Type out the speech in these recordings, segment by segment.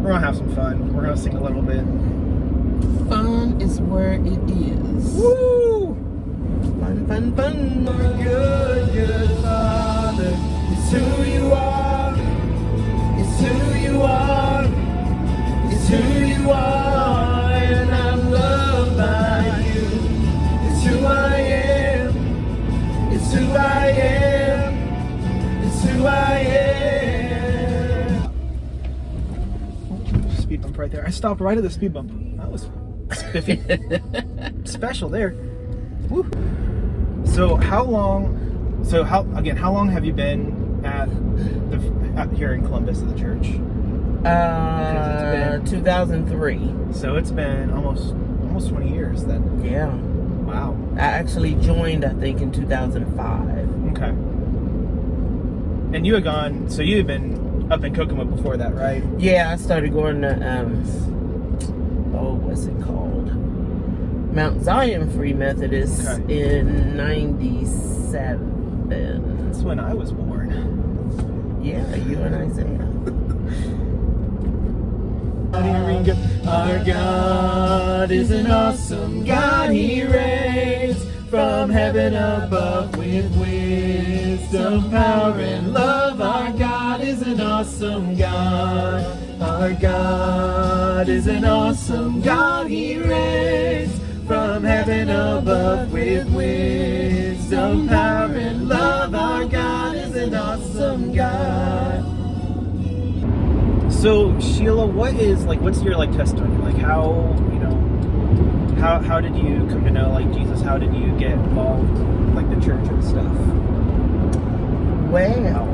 We're gonna have some fun. We're gonna sing a little bit. Fun is where it is. Woo! Fun, fun, fun. Good, good Father. It's who you are. It's who you are. It's who you are. And I'm loved by you. It's who I am. It's who I am. It's who I am. Speed bump right there. I stopped right at the speed bump. That was spiffy. Special there. Woo. So how long have you been at here in Columbus at the church? 2003. So it's been almost 20 years then. Yeah. Wow. I actually joined, I think, in 2005. Okay. And you had been up in Kokomo before that, right? Yeah, I started going to, what's it called? Mount Zion Free Methodist in 97. That's when I was born. Yeah, you and Isaiah. Our God is an awesome God. He reigns from heaven above with wisdom, power, and love. Our God is an awesome God. Our God is an awesome God. He reigns from heaven above with wisdom, power, and love. Our God is an awesome God. So Sheila, what's your testimony? How did you come to know Jesus? How did you get involved the church and stuff? Well,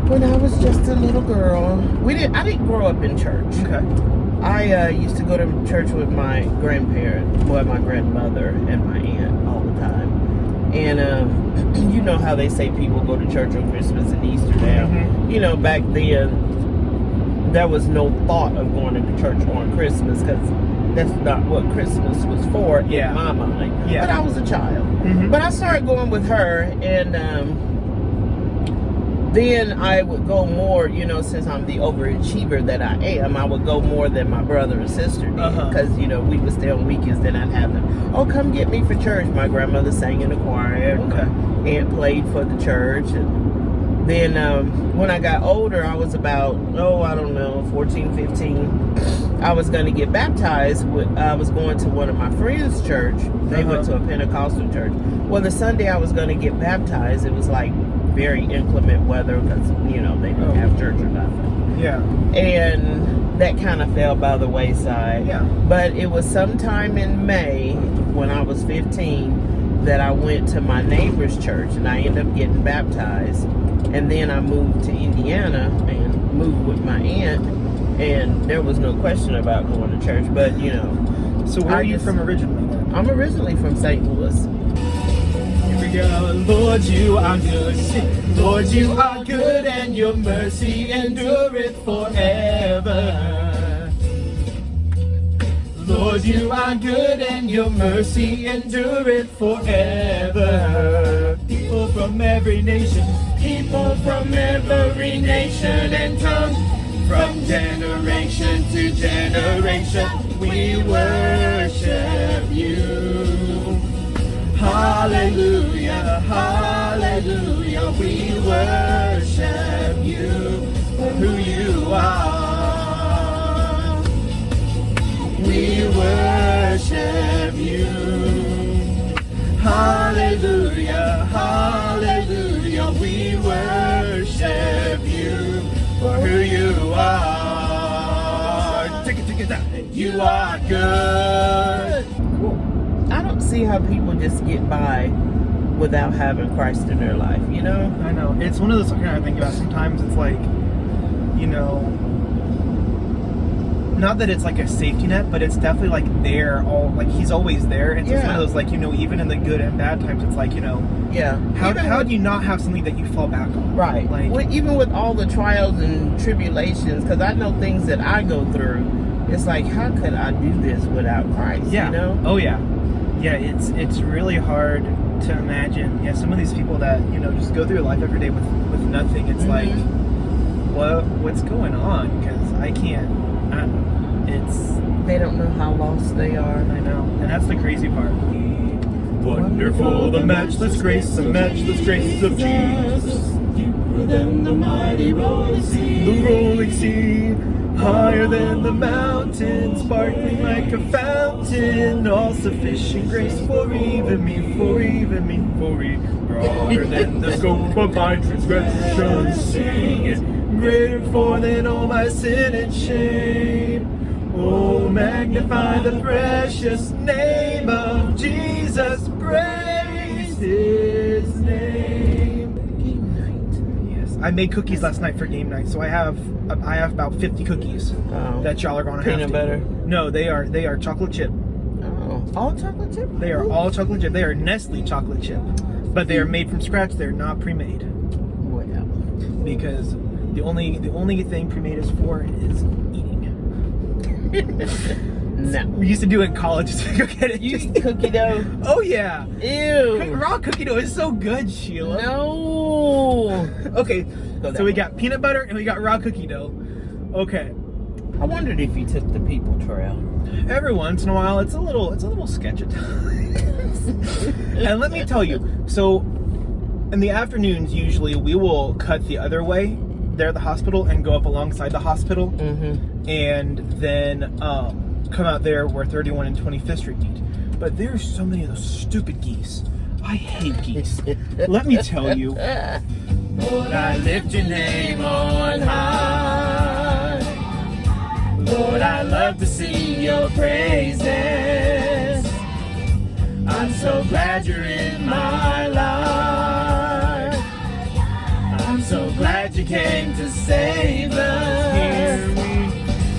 when I was just a little girl, I didn't grow up in church. Okay. I used to go to church with my my grandmother and my aunt all the time. And you know how they say people go to church on Christmas and Easter now. Mm-hmm. You know, back then, there was no thought of going to church on Christmas because that's not what Christmas was for in my mind. Yeah. But I was a child. Mm-hmm. But I started going with her, and then I would go more, since I'm the overachiever that I am, I would go more than my brother and sister did. Because, we would stay on weekends, then I'd have them, come get me for church. My grandmother sang in the choir. Okay. My aunt played for the church. And then when I got older, I was about, 14, 15. I was going to get baptized. I was going to one of my friends' church. They went to a Pentecostal church. Well, the Sunday I was going to get baptized, it was very inclement weather because, they didn't have church or nothing. Yeah. And that kind of fell by the wayside. Yeah. But it was sometime in May when I was 15 that I went to my neighbor's church and I ended up getting baptized. And then I moved to Indiana and moved with my aunt. And there was no question about going to church. But, So where are you from originally then? I'm originally from St. Louis. Lord, you are good. Lord, you are good, and your mercy endureth forever. Lord, you are good, and your mercy endureth forever. People from every nation and tongue, from generation to generation, we worship you. Hallelujah, hallelujah, we worship you for who you are. We worship you. Hallelujah, hallelujah, we worship you for who you are. You are good. Cool. I don't see how people just get by without having Christ in their life, I know. It's one of those I think about sometimes. It's not that it's a safety net, but it's definitely there he's always there. And it's one of those even in the good and bad times, it's how do you not have something that you fall back on? Right. Even with all the trials and tribulations, because I know things that I go through, it's how could I do this without Christ? Oh yeah. Yeah, it's really hard to imagine. Yeah, some of these people that just go through life every day with nothing. It's what's going on? Because I can't. I don't know. They don't know how lost they are. I know. And that's the crazy part. Wonderful, the matchless grace of Jesus. Deeper than the mighty rolling sea. The rolling sea. Higher than the mountain, sparkling like a fountain. All sufficient grace for even me. Broader than the scope of my transgression. Sing it. Greater for than all my sin and shame. Oh, magnify the precious name of Jesus. Praise His name. Game night. Yes, I made cookies last night for game night, so I have about 50 cookies that y'all are gonna have. Peanut butter? No, they are chocolate chip. Oh, all chocolate chip? They are all chocolate chip. They are Nestle chocolate chip, but they are made from scratch. They're not pre-made. Well, because the only thing pre-made is for is eating. No. We used to do it in college to go get it. You eat cookie dough? Oh yeah. Ew. Raw cookie dough is so good, Sheila. No. Okay, so we got peanut butter and we got raw cookie dough. Okay. I wondered if you took the people trail. Every once in a while, it's a little sketch at times. And let me tell you, so in the afternoons, usually we will cut the other way there at the hospital and go up alongside the hospital, and then come out there where 31 and 25th Street meet. But there's so many of those stupid geese. I hate geese. Let me tell you. Lord, I lift your name on high. Lord, I love to sing your praises. I'm so glad you're in my life. I'm so glad you came to save us. Hear me.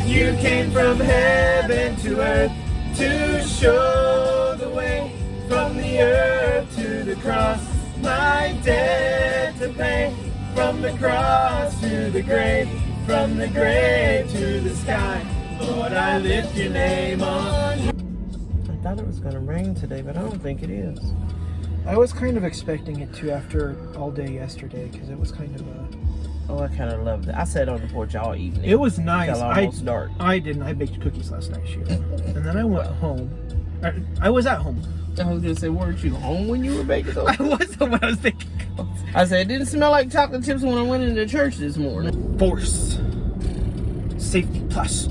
You came from heaven to earth to show the way. From the earth to the cross, my debt to pay. From the cross to the grave, from the grave to the sky. Lord, I lift your name on. I thought it was going to rain today, but I don't think it is. I was kind of expecting it to after all day yesterday because it was kind of Oh, I kind of loved it. I sat on the porch all evening. It was nice. Till almost dark. I baked cookies last night, Sheila. And then I went home. I was at home. I was going to say, weren't you home when you were baking those? I was home when I was thinking. I said, it didn't smell like chocolate chips when I went into church this morning. Force. Safety plus.